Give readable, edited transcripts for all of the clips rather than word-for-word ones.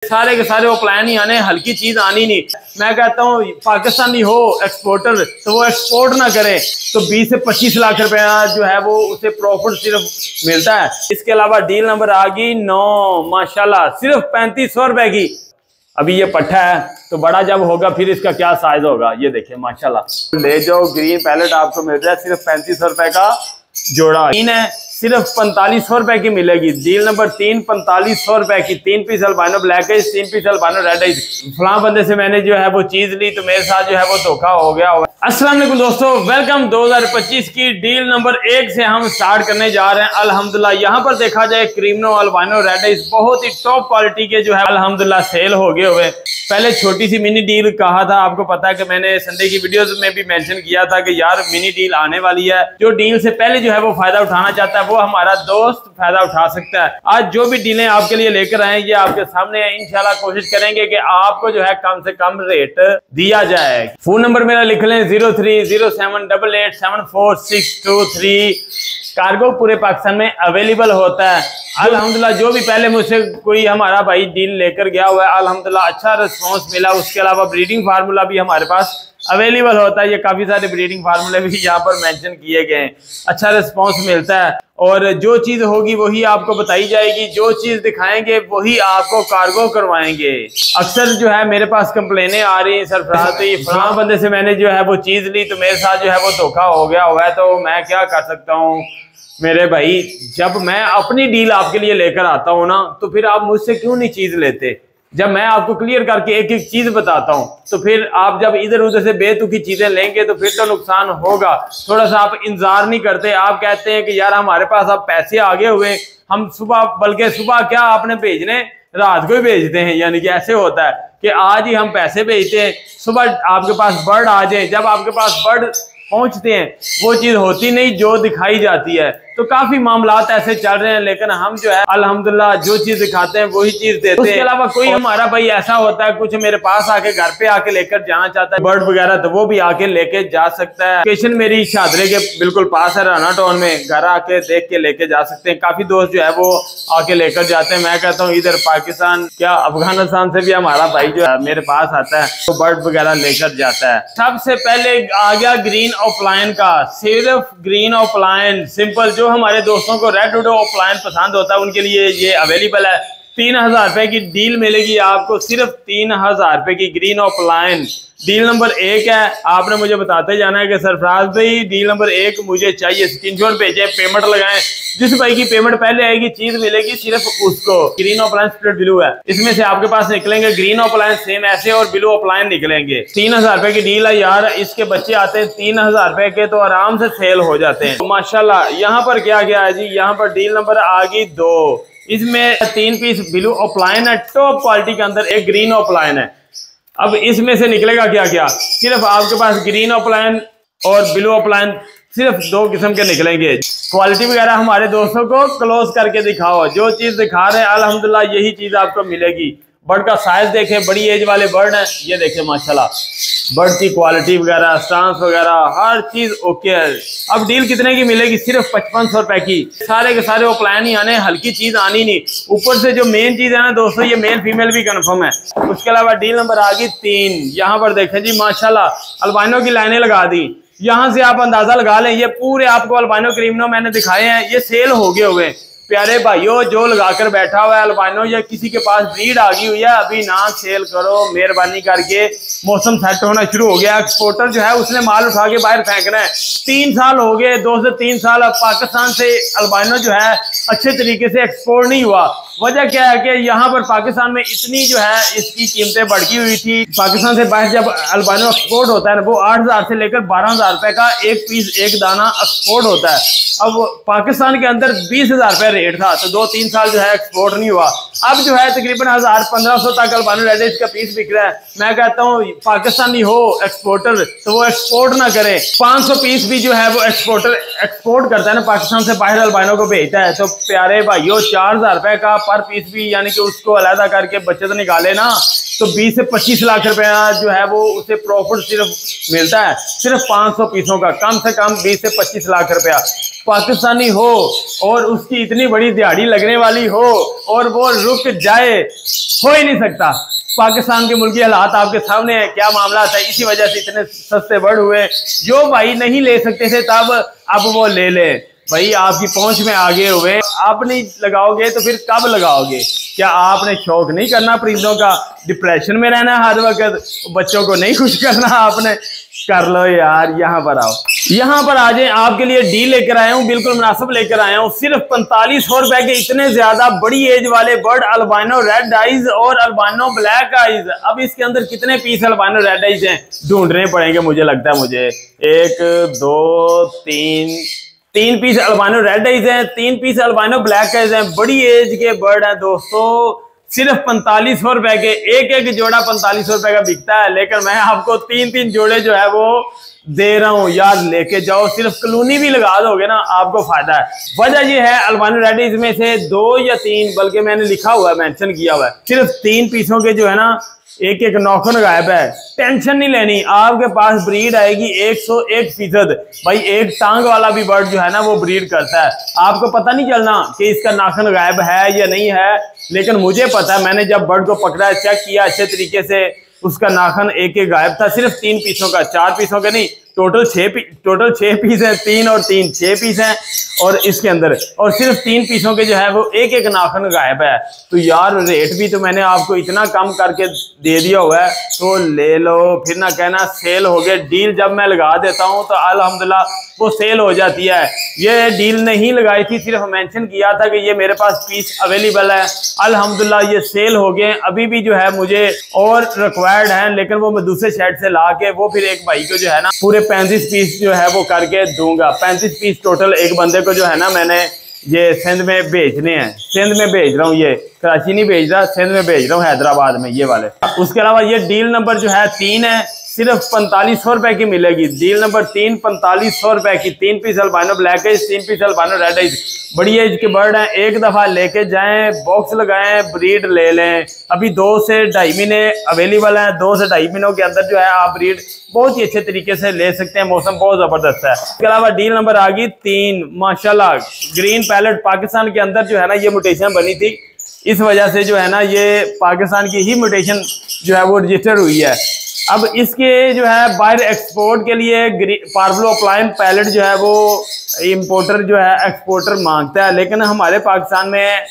सारे के सारे वो प्लान ही आने, हल्की चीज आनी नहीं। मैं कहता हूँ पाकिस्तानी हो एक्सपोर्टर तो वो एक्सपोर्ट ना करे तो 20 से 25 लाख रुपया जो है वो उसे प्रॉफिट सिर्फ मिलता है। इसके अलावा डील नंबर आ गई 9, माशाल्लाह सिर्फ 3500 रुपए की। अभी ये पट्टा है तो बड़ा जब होगा फिर इसका क्या साइज होगा, ये देखिए माशाल्लाह। ले जाओ ग्रीन पैलेट आपको मिल रहा है सिर्फ 3500 रुपए का जोड़ा। तीन है सिर्फ 4500 रुपए की मिलेगी। डील नंबर 3 4500 रुपए की। 3 piece अल्बानो black eyes, 3 piece अल्बानो red eyes. फलां बंदे से मैंने जो है वो चीज ली तो मेरे साथ जो है वो धोखा हो गया। अस्सलाम वालेकुम दोस्तों, वेलकम। 2025 की डील नंबर 1 से हम स्टार्ट करने जा रहे हैं अल्हम्दुलिल्लाह। यहाँ पर देखा जाए क्रीमनो अल्बानो रेड आइज बहुत ही टॉप क्वालिटी के जो है अल्हम्दुलिल्लाह सेल हो गए हुए। पहले छोटी सी मिनी डील कहा था, आपको पता है कि मैंने संडे की वीडियोस में भी मेंशन किया था कि यार मिनी डील आने वाली है। जो डील से पहले जो है वो फायदा उठाना चाहता है वो हमारा दोस्त फायदा उठा सकता है। आज जो भी डीलें आपके लिए लेकर आए ये आपके सामने है। इंशाल्लाह कोशिश करेंगे कि आपको जो है कम से कम रेट दिया जाए। फोन नंबर मेरा लिख लें 0307887463। कार्गो पूरे पाकिस्तान में अवेलेबल होता है अल्हम्दुलिल्लाह। जो भी पहले मुझसे कोई हमारा भाई डील लेकर गया हुआ है अल्हम्दुलिल्लाह अच्छा रिस्पॉन्स मिला। उसके अलावा ब्रीडिंग फार्मूला भी हमारे पास अवेलेबल होता है। ये काफी सारे ब्रीडिंग फार्मूले भी यहाँ पर मेंशन किए गए हैं। अच्छा रिस्पॉन्स मिलता है और जो चीज होगी वही आपको बताई जाएगी। जो चीज दिखाएंगे वही आपको कार्गो करवाएंगे। अक्सर जो है मेरे पास कंप्लेनें आ रही हैं, सरफराज तो ये फलां बंदे से मैंने जो है वो चीज ली तो मेरे साथ जो है वो धोखा हो गया हुआ है, तो मैं क्या कर सकता हूँ मेरे भाई। जब मैं अपनी डील आपके लिए लेकर आता हूँ ना तो फिर आप मुझसे क्यों नहीं चीज लेते। जब मैं आपको क्लियर करके एक एक चीज बताता हूँ तो फिर आप जब इधर उधर से बेतुकी चीजें लेंगे तो फिर तो नुकसान होगा। थोड़ा सा आप इंतजार नहीं करते, आप कहते हैं कि यार हमारे पास अब पैसे आगे हुए, हम सुबह, बल्कि सुबह क्या आपने भेजने रात को ही भेजते हैं। यानी कि ऐसे होता है कि आज ही हम पैसे भेजते हैं, सुबह आपके पास बर्ड आ जाए। जब आपके पास बर्ड पहुंचते हैं वो चीज होती नहीं जो दिखाई जाती है। तो काफी मामलात ऐसे चल रहे हैं, लेकिन हम जो है अल्हम्दुलिल्लाह जो चीज दिखाते हैं वही चीज देते हैं। उसके अलावा कोई हमारा भाई ऐसा होता है कुछ मेरे पास आके घर पे आके लेकर जाना चाहता है बर्ड वगैरह तो वो भी आके लेके जा सकता है। लोकेशन मेरी शादरे के बिल्कुल पास है, राना टाउन में। घर आके देख के लेके जा सकते हैं। काफी दोस्त जो है वो आके लेकर जाते हैं। मैं कहता हूँ इधर पाकिस्तान क्या अफगानिस्तान से भी हमारा भाई जो है मेरे पास आता है तो बर्ड वगैरह लेकर जाता है। सबसे पहले आ गया ग्रीन ऑफलाइन का। सिर्फ ग्रीन ऑफलाइन सिंपल, जो हमारे दोस्तों को रेड डोडो ऑफलाइन पसंद होता है उनके लिए ये अवेलेबल है। 3000 रुपए की डील मिलेगी आपको, सिर्फ 3000 रुपए की ग्रीन ऑफलाइन। डील नंबर 1 है। आपने मुझे बताते जाना है कि सरफराज भाई डील नंबर 1 मुझे चाहिए, स्क्रीनशॉट भेजें, पेमेंट लगाएं। जिस भाई की पेमेंट पहले आएगी चीज मिलेगी सिर्फ उसको। ग्रीन ऑफलाइन स्प्लिट ब्लू है, इसमें से आपके पास निकलेंगे ग्रीन ऑफलाइन सेम ऐसे और ब्लू ऑफलाइन निकलेंगे। 3000 रुपए की डील है यार, इसके बच्चे आते हैं 3000 रुपए के तो आराम से सेल हो जाते हैं माशाल्लाह। यहाँ पर क्या गया है जी, यहाँ पर डील नंबर आ गई 2। इसमें 3 पीस ब्लू ऑफलाइन है टॉप क्वालिटी के अंदर, एक ग्रीन ऑफलाइन है। अब इसमें से निकलेगा क्या क्या, सिर्फ आपके पास ग्रीन ऑफलाइन और ब्लू ऑफलाइन सिर्फ 2 किस्म के निकलेंगे। क्वालिटी वगैरह हमारे दोस्तों को क्लोज करके दिखाओ, जो चीज दिखा रहे हैं अल्हम्दुलिल्लाह यही चीज आपको मिलेगी। बर्ड का साइज देखें, बड़ी एज वाले बर्ड हैं, ये देखें माशाल्लाह बर्ड की क्वालिटी वगैरह स्टांस वगैरह हर चीज ओके है। अब डील कितने की मिलेगी, सिर्फ 5500 रुपए की। सारे के सारे वो प्लान ही आने, हल्की चीज आनी नहीं। ऊपर से जो मेन चीज है ना दोस्तों, ये मेल फीमेल भी कंफर्म है। उसके अलावा डील नंबर आ गई 3। यहाँ पर देखें जी माशाल्लाह अल्बानो की लाइनें लगा दी। यहाँ से आप अंदाजा लगा लें ये पूरे आपको अल्बानो क्रीमनो मैंने दिखाए हैं, ये सेल हो गए हुए। प्यारे भाइयों जो लगाकर बैठा हुआ है अल्बानो या किसी के पास ब्रीड आ गई हुई है, अभी ना सेल करो मेहरबानी करके। मौसम सेट होना शुरू हो गया, एक्सपोर्टर जो है उसने माल उठा के बाहर फेंकना है। 3 साल हो गए, 2 से 3 साल अब पाकिस्तान से अल्बानो जो है अच्छे तरीके से एक्सपोर्ट नहीं हुआ। वजह क्या है कि यहाँ पर पाकिस्तान में इतनी जो है इसकी कीमतें बढ़ी हुई थी। पाकिस्तान से बाहर जब अल्बानो एक्सपोर्ट होता है वो 8000 से लेकर 12000 रुपए का एक पीस एक दाना एक्सपोर्ट होता है। अब पाकिस्तान के अंदर 20000 रुपए रेट था तो 2-3 साल जो है एक्सपोर्ट नहीं हुआ। अब जो है तकरीबन 1000-1500 तक अल्बानो रेड आइज का पीस बिक रहा है। मैं कहता हूँ पाकिस्तानी हो एक्सपोर्टर तो वो एक्सपोर्ट ना करे। 500 पीस भी जो है वो एक्सपोर्टर एक्सपोर्ट करता है ना, पाकिस्तान से बाहर अल्बानो को भेजता है। तो प्यारे भाइयों 4000 रुपए का पर पीस भी यानी कि उसको अलहदा करके बचत निकाले ना तो 20 से 25 लाख रुपया जो है वो उसे प्रॉफिट सिर्फ मिलता है, सिर्फ 500 पीसों का, कम से कम 20 से 25 लाख रुपया। पाकिस्तानी हो और उसकी इतनी बड़ी दिहाड़ी लगने वाली हो और वो रुक जाए, हो ही नहीं सकता। पाकिस्तान के मुल्की हालात आपके सामने है, क्या मामला था, इसी वजह से इतने सस्ते बढ़ हुए। जो भाई नहीं ले सकते थे तब, अब वो ले ले। भाई आपकी पहुंच में आगे हुए, आप नहीं लगाओगे तो फिर कब लगाओगे? क्या आपने शौक नहीं करना परिंदों का? डिप्रेशन में रहना हर वक्त, बच्चों को नहीं खुश करना आपने? कर लो यार, यहाँ पर आओ, यहाँ पर आ जाए। आपके लिए डील लेकर आया हूँ, बिल्कुल मुनासिब लेकर आया हूँ। सिर्फ 4500 रुपए के इतने ज्यादा बड़ी एज वाले बर्ड, अल्बाइनो रेड आइज और अल्बाइनो ब्लैक आइज। अब इसके अंदर कितने पीस अल्बाइनो रेड आइज हैं ढूंढने पड़ेंगे, मुझे लगता है। मुझे 1 2 3 पीस अल्बाइनो रेड आइज हैं, 3 पीस अल्बाइनो ब्लैक आइज हैं। बड़ी एज के बर्ड हैं दोस्तों, सिर्फ 4500 रुपए के। एक जोड़ा 4500 रुपए का बिकता है, लेकिन मैं आपको 3 जोड़े जो है वो दे रहा हूं यार, लेके जाओ। सिर्फ कॉलोनी भी लगा दोगे ना, आपको फायदा है। वजह ये है, अल्बाइनो रेड इसमें से 2 या 3, बल्कि मैंने लिखा हुआ है, मेंशन किया हुआ है, सिर्फ 3 पीसों के जो है ना एक नौखन गायब है। टेंशन नहीं लेनी, आपके पास ब्रीड आएगी 101%। भाई एक टांग वाला भी बर्ड जो है ना वो ब्रीड करता है, आपको पता नहीं चलना कि इसका नाखन गायब है या नहीं है, लेकिन मुझे पता है। मैंने जब बर्ड को पकड़ा, चेक किया अच्छे तरीके से, उसका नाखन एक गायब था। सिर्फ 3 पीसों का, 4 पीसों के नहीं, टोटल 6 पीस है। 3 और 3 6 पीस हैं और इसके अंदर, और सिर्फ 3 पीसों के जो है वो एक नाखन गायब है। तो यार रेट भी तो मैंने आपको इतना कम करके दे दिया हुआ है, तो ले लो, फिर ना कहना सेल हो गया। डील जब मैं लगा देता हूँ तो अल्हम्दुलिल्लाह वो सेल हो जाती है। ये डील नहीं लगाई थी, सिर्फ मेंशन किया था कि ये मेरे पास पीस अवेलेबल है। अल्हम्दुलिल्लाह ये सेल हो गए। अभी भी जो है मुझे और रिक्वायर्ड है, लेकिन वो मैं दूसरे शेड से ला के वो फिर एक भाई को जो है ना पूरे 35 पीस जो है वो करके दूंगा। 35 पीस टोटल एक बंदे को जो है ना मैंने ये सिंध में भेजने हैं। सिंध में भेज रहा हूँ, ये कराची नहीं भेज रहा, सिंध में भेज रहा हूँ, हैदराबाद में ये वाले। उसके अलावा ये डील नंबर जो है 3 है, सिर्फ 4500 रुपए की मिलेगी। डील नंबर 3 4500 रुपए की। 3 piece albino black age, 3 piece albino red age, बड़ी एज के बर्ड हैं। एक दफा लेके जाएं, बॉक्स लगाएं, ब्रीड ले लें। अभी 2 से 2.5 महीने अवेलेबल हैं। 2 से 2.5 महीनों के अंदर जो है आप ब्रीड बहुत ही अच्छे तरीके से ले सकते हैं। मौसम बहुत जबरदस्त है। इसके अलावा डील नंबर आ गई 3, माशाल्लाह ग्रीन पैलेट। पाकिस्तान के अंदर जो है ना ये म्यूटेशन बनी थी, इस वजह से जो है ना ये पाकिस्तान की ही म्यूटेशन जो है वो रजिस्टर हुई है। अब इसके जो है बाहर एक्सपोर्ट के लिए पार्बलो प्लाइन पैलेट जो है वो इंपोर्टर जो है एक्सपोर्टर मांगता है, लेकिन हमारे पाकिस्तान में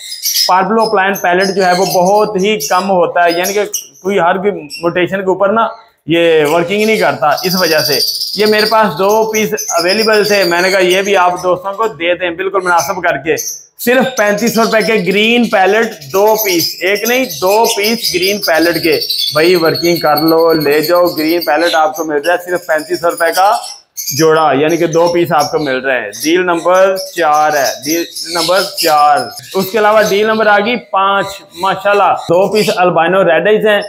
पार्बलो प्लाइन पैलेट जो है वो बहुत ही कम होता है, यानी कि कोई हर भी म्यूटेशन के ऊपर ना ये वर्किंग नहीं करता। इस वजह से ये मेरे पास 2 पीस अवेलेबल थे, मैंने कहा ये भी आप दोस्तों को दे दें बिल्कुल मुनासिब करके। सिर्फ 3500 रुपए के ग्रीन पैलेट, 2 पीस, एक नहीं 2 पीस ग्रीन पैलेट के। भाई वर्किंग कर लो, ले जाओ। ग्रीन पैलेट आपको मिल रहा है सिर्फ 3500 रुपए का जोड़ा, यानी कि 2 पीस आपको मिल रहे हैं। डील नंबर 4 है, डील नंबर 4। उसके अलावा डील नंबर आ गई 5, माशाल्लाह 2 पीस अल्बाइनो रेड आइज हैं,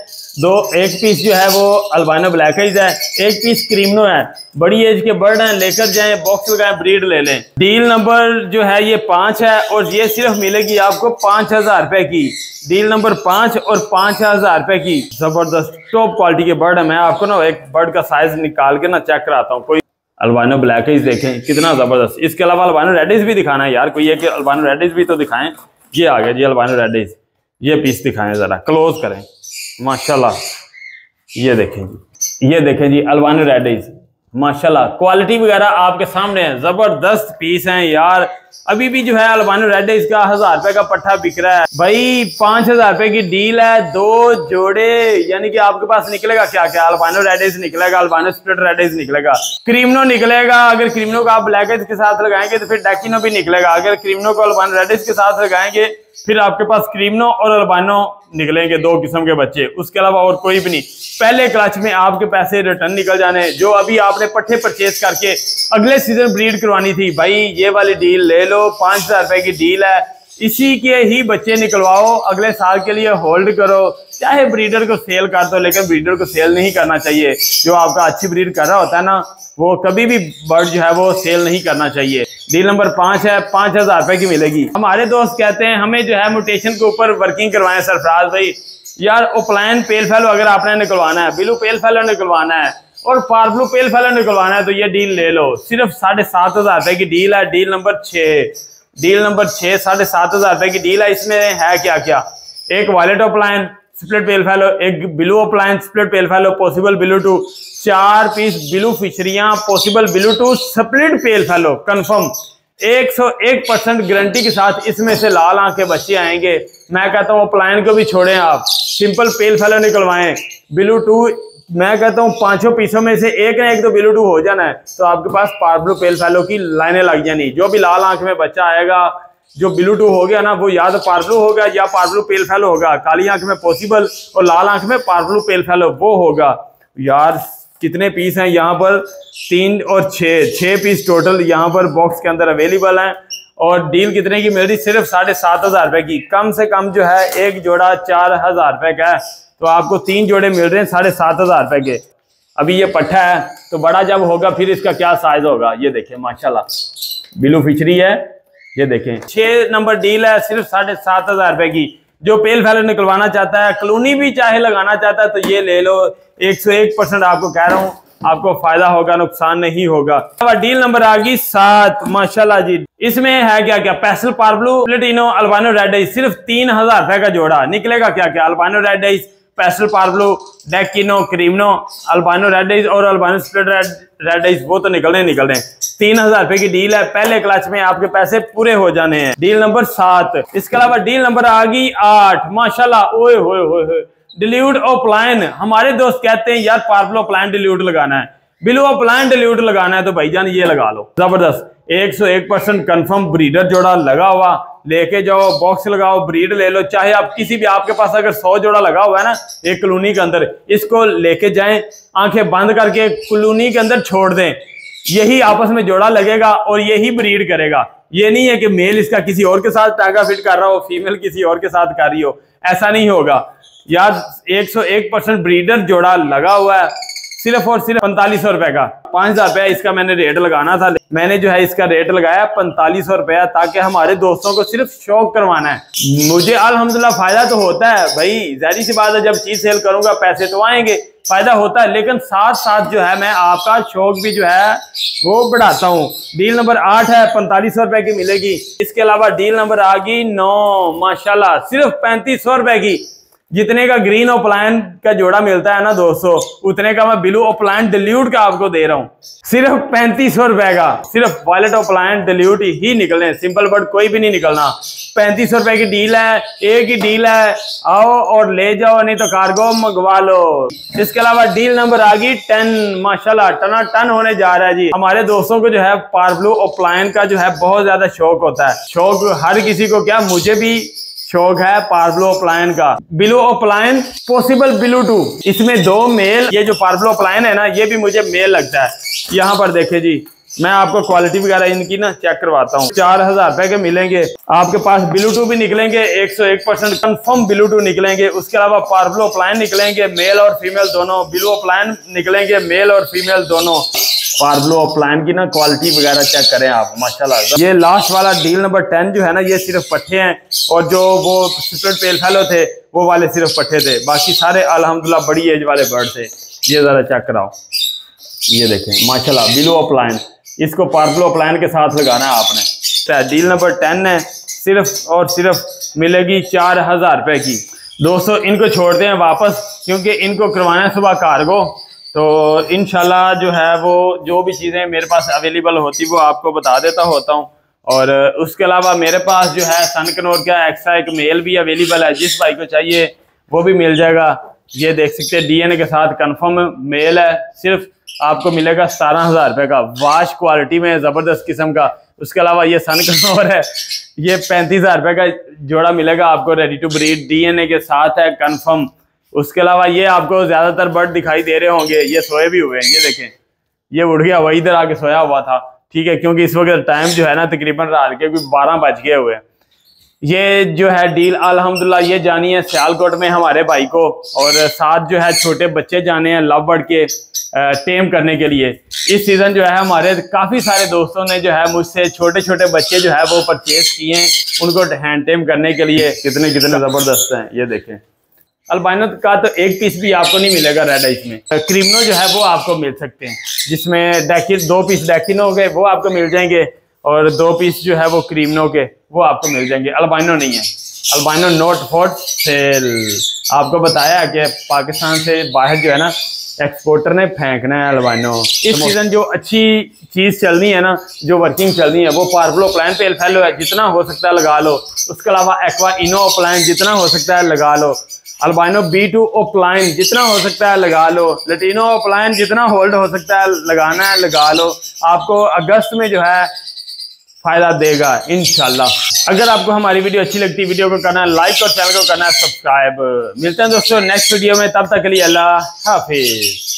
1 पीस जो है वो अल्बाइनो ब्लैक आइज है, 1 पीस क्रीमनो है। बड़ी एज के बर्ड हैं, लेकर जाएं, बॉक्स लगाएं, ब्रीड ले लें। डील नंबर जो है ये 5 है और ये सिर्फ मिलेगी आपको 5000 रुपए की। डील नंबर 5 और 5000 रुपए की। जबरदस्त टॉप क्वालिटी के बर्ड है। मैं आपको ना एक बर्ड का साइज निकाल के ना चेक कराता हूँ। कोई अल्बाइनो ब्लैक आइज देखें कितना जबरदस्त। इसके अलावा अल्बाइनो रेड आइज भी दिखाना है यार, कोई है कि अल्बाइनो रेड आइज भी तो दिखाएं। ये आ गया जी अल्बाइनो रेड आइज, ये पीस दिखाएं, जरा क्लोज करें, माशाल्लाह। ये देखें जी, ये देखें जी अल्बाइनो रेड आइज, माशाल्लाह क्वालिटी वगैरह आपके सामने है। जबरदस्त पीस हैं यार। अभी भी जो है अल्बाइनो रेड आइज का 1000 रुपए का पट्टा बिक रहा है भाई। 5000 रुपए की डील है, 2 जोड़े, यानी कि आपके पास निकलेगा क्या क्या? अल्बाइनो रेड आइज निकलेगा, अल्बाइनो स्प्लिट रेड आइज निकलेगा, क्रीमनो निकलेगा। अगर क्रीमनो को आप ब्लैक आइज के साथ लगाएंगे तो फिर डैकिनो भी निकलेगा। अगर क्रीमनो को अल्बाइनो रेड आइज के साथ लगाएंगे फिर आपके पास क्रीमनो और अल्बाइनो निकलेंगे, 2 किस्म के बच्चे। उसके अलावा और कोई भी नहीं। पहले क्लच में आपके पैसे रिटर्न निकल जाने। जो अभी आपने पट्टे परचेज करके अगले सीजन ब्रीड करवानी थी, भाई ये वाली डील ले लो, 5000 रुपए की डील है। इसी के ही बच्चे निकलवाओ, अगले साल के लिए होल्ड करो। चाहे ब्रीडर को सेल कर दो, लेकिन ब्रीडर को सेल नहीं करना चाहिए। जो आपका अच्छी ब्रीड कर रहा होता है ना, वो कभी भी बर्ड जो है वो सेल नहीं करना चाहिए। डील नंबर 5 है, 5000 रुपए की मिलेगी। हमारे दोस्त कहते हैं हमें जो है म्यूटेशन के ऊपर वर्किंग करवाएं सरफराज भाई। यार ओपलाइन पेल फेलो अगर आपने निकलवाना है, ब्लू पेल फेलो निकलवाना है और पार्ब्लू पेल फेलो निकलवाना है तो ये डील ले लो। सिर्फ 7,500 रुपए की डील है। डील नंबर 6 7,500 रुपए की डील है। इसमें है क्या क्या, एक violet opaline split pale fallow, एक blue opaline split pale fallow possible blue two, 4 piece blue फिशरियां possible blue two split pale fallow confirm 101% guarantee के साथ इसमें से लाल आंख के बच्चे आएंगे। मैं कहता हूँ ओपलाइन को भी छोड़ें, आप सिंपल पेल फेलो निकलवाएं। ब्लू टू मैं कहता हूँ 5 पीसों में से एक ना एक तो ब्लू टू हो जाना है तो आपके पास पार्ब्लू पेल फेलो की लाइनें लग जानी। जो भी लाल आंख में बच्चा आएगा जो ब्लू टू हो गया ना वो या तो पार्ब्लू होगा या पार्ब्लू पेल फेलो होगा। काली आंख में पॉसिबल और लाल आंख में पार्ब्लू पेल फेलो वो होगा। यार कितने पीस हैं यहाँ पर, 3 और 6 पीस टोटल यहाँ पर बॉक्स के अंदर अवेलेबल हैं। और डील कितने की मिल रही, सिर्फ 7,500 रुपए की। कम से कम जो है एक जोड़ा 4,000 रुपए का है तो आपको 3 जोड़े मिल रहे हैं 7,500 रुपए के। अभी ये पट्ठा है तो बड़ा जब होगा फिर इसका क्या साइज होगा। ये देखें माशाल्लाह ब्लू फिशरी है, ये देखें। 6 नंबर डील है सिर्फ 7,500 रुपए की। जो पेल फेलो निकलवाना चाहता है, कॉलोनी भी चाहे लगाना चाहता है तो ये ले लो। 101% आपको कह रहा हूँ आपको फायदा होगा, नुकसान नहीं होगा। डील नंबर आ गई 7 माशाल्लाह जी। इसमें है क्या क्या, पेस्टल पार्ब्लू प्लेटिनो अल्बानो रेड आइस सिर्फ 3,000 रुपए का जोड़ा निकलेगा। क्या क्या, अल्बानो red ice, pastel पार्ब्लू, डेकिनो, क्रीमनो, अल्बानो red ice और अल्बानो स्प्लिट रेड आइस वो तो निकल रहे। 3,000 रुपए की डील है। पहले क्लच में आपके पैसे पूरे हो जाने हैं। Deal number 7। इसके अलावा डील नंबर आ गई 8 माशाल्लाह। ओए होए डिल्यूट ओपलाइन। हमारे दोस्त कहते हैं यार पार्ब्लू ओपलाइन डिल्यूट लगाना है, ब्लू ओपलाइन डिल्यूट लगाना है तो भाईजान ये लगा लो। जबरदस्त 101% कंफर्म ब्रीडर जोड़ा लगा हुआ। लेके जाओ, बॉक्स लगाओ, ब्रीड ले लो। चाहे आप किसी भी, आपके पास अगर 100 जोड़ा लगा हुआ है ना एक कॉलोनी के अंदर, इसको लेके जाएं, आंखें बंद करके कॉलोनी के अंदर छोड़ दें। यही आपस में जोड़ा लगेगा और यही ब्रीड करेगा। ये नहीं है कि मेल इसका किसी और के साथ टांगा फिट कर रहा हो, फीमेल किसी और के साथ कर रही हो, ऐसा नहीं होगा यार। 101% ब्रीडर जोड़ा लगा हुआ है सिर्फ और सिर्फ 4500 रुपए का। 5,000 रुपया इसका मैंने रेट लगाना था, मैंने जो है इसका रेट लगाया 4500 रुपया, ताकि हमारे दोस्तों को सिर्फ शौक करवाना है। मुझे अल्हम्दुलिल्लाह फायदा तो होता है भाई, जाहिर सी बात है जब चीज सेल करूंगा पैसे तो आएंगे, फायदा होता है, लेकिन साथ साथ जो है मैं आपका शौक भी जो है वो बढ़ाता हूँ। डील नंबर 8 है, 4500 रुपए की मिलेगी। इसके अलावा डील नंबर आ गई 9 माशाल्लाह, सिर्फ 3500 रुपए की। जितने का ग्रीन ओपलाइन का जोड़ा मिलता है ना दोस्तों, उतने का मैं ब्लू ओपलाइन डिल्यूट का आपको दे रहा हूँ सिर्फ 3500 रुपए का। सिर्फ वॉलेट ओपलाइन डिल्यूट ही निकलने, सिंपल बट कोई भी नहीं निकलना। 3500 रुपए की डील है, एक ही डील है, आओ और ले जाओ, नहीं तो कार्गो मंगवा लो। इसके अलावा डील नंबर आ गई 10 माशाल्लाह, टना टन होने जा रहा है जी। हमारे दोस्तों को जो है पार्ब्लू ओपलाइन का जो है बहुत ज्यादा शौक होता है। शौक हर किसी को, क्या मुझे भी शौक है पार्ब्लू ओपलाइन का। Blue opaline possible blue too, इसमें 2 मेल। ये जो पार्ब्लू ओपलाइन है ना ये भी मुझे मेल लगता है। यहाँ पर देखे जी, मैं आपको क्वालिटी वगैरह इनकी ना चेक करवाता हूँ। 4,000 रुपए के मिलेंगे आपके पास। ब्लू टू भी निकलेंगे 101% कंफर्म ब्लू टू निकलेंगे। उसके अलावा पार्ब्लू ओपलाइन निकलेंगे मेल और फीमेल दोनों। ब्लू ओपलाइन निकलेंगे मेल और फीमेल दोनों। पार्ब्लू ओपलाइन की ना क्वालिटी वगैरह चेक करें आप माशाल्लाह। ये लास्ट वाला डील नंबर 10 जो है ना ये सिर्फ पट्टे हैं, और जो वो स्प्लिट पेल फेलो थे वो वाले सिर्फ पट्टे थे, बाकी सारे अल्हम्दुलिल्लाह बड़ी एज वाले बर्ड थे। ये जरा चेक कराओ, ये देखें माशाल्लाह ब्लू ओपलाइन। इसको पार्ब्लू ओपलाइन के साथ लगाना है आपने। डील नंबर 10 है, सिर्फ और सिर्फ मिलेगी 4,000 रुपए की। दोस्तों इनको छोड़ते हैं वापस, क्योंकि इनको करवाना है सुबह कार्गो, तो इंशाल्लाह जो है वो जो भी चीज़ें मेरे पास अवेलेबल होती वो आपको बता देता होता हूँ। और उसके अलावा मेरे पास जो है सनकनोर का एक्स्ट्रा एक मेल भी अवेलेबल है, जिस भाई को चाहिए वो भी मिल जाएगा। ये देख सकते हैं डीएनए के साथ कंफर्म मेल है, सिर्फ आपको मिलेगा 17,000 रुपये का, वाश क्वालिटी में ज़बरदस्त किस्म का। उसके अलावा ये सनकनोर है, ये 35,000 रुपये का जोड़ा मिलेगा आपको, रेडी टू ब्रीड डीएनए के साथ है कंफर्म। उसके अलावा ये आपको ज्यादातर बर्ड दिखाई दे रहे होंगे, ये सोए भी हुए हैं। ये देखें ये उड़ गया, वही इधर आके सोया हुआ था, ठीक है, क्योंकि इस वक्त टाइम जो है ना तकरीबन रात के कोई 12 बज गए हुए हैं। ये जो है डील अल्हम्दुलिल्लाह ये जानी है सियालकोट में हमारे भाई को, और साथ जो है छोटे बच्चे जाने हैं लव बर्ड के टेम करने के लिए। इस सीजन जो है हमारे काफी सारे दोस्तों ने जो है मुझसे छोटे छोटे बच्चे जो है वो परचेज किए हैं, उनको हैंड टेम करने के लिए। कितने कितने जबरदस्त हैं, ये देखें अल्बाइनो का तो एक पीस भी आपको नहीं मिलेगा रेड आइस में। क्रीमनो जो है वो आपको मिल सकते हैं, जिसमें डेकिन 2 पीस डेकिनो के वो आपको मिल जाएंगे और 2 पीस जो है वो क्रीमनो के वो आपको मिल जाएंगे। अल्बाइनो नहीं है, अल्बाइनो नॉट फॉर सेल। आपको बताया कि पाकिस्तान से बाहर जो है ना एक्सपोर्टर ने फेंकना है अल्बाइनो। इस सीजन जो अच्छी चीज चलनी है ना, जो वर्किंग चलनी है वो पार्वलो प्लान पेल फैलो है, जितना हो सकता है लगा लो। उसके अलावा एक्वा इनो प्लान जितना हो सकता है लगा लो। अल्बाइनो B2 ओप्लाइन जितना हो सकता है लगा लो। लटीनो ओप्लाइन जितना होल्ड हो सकता है लगाना है लगा लो। आपको अगस्त में जो है फायदा देगा इंशाल्लाह। अगर आपको हमारी वीडियो अच्छी लगती है, वीडियो को करना है लाइक और चैनल को करना है सब्सक्राइब। मिलते हैं दोस्तों नेक्स्ट वीडियो में, तब तक के लिए अल्लाह हाफिज।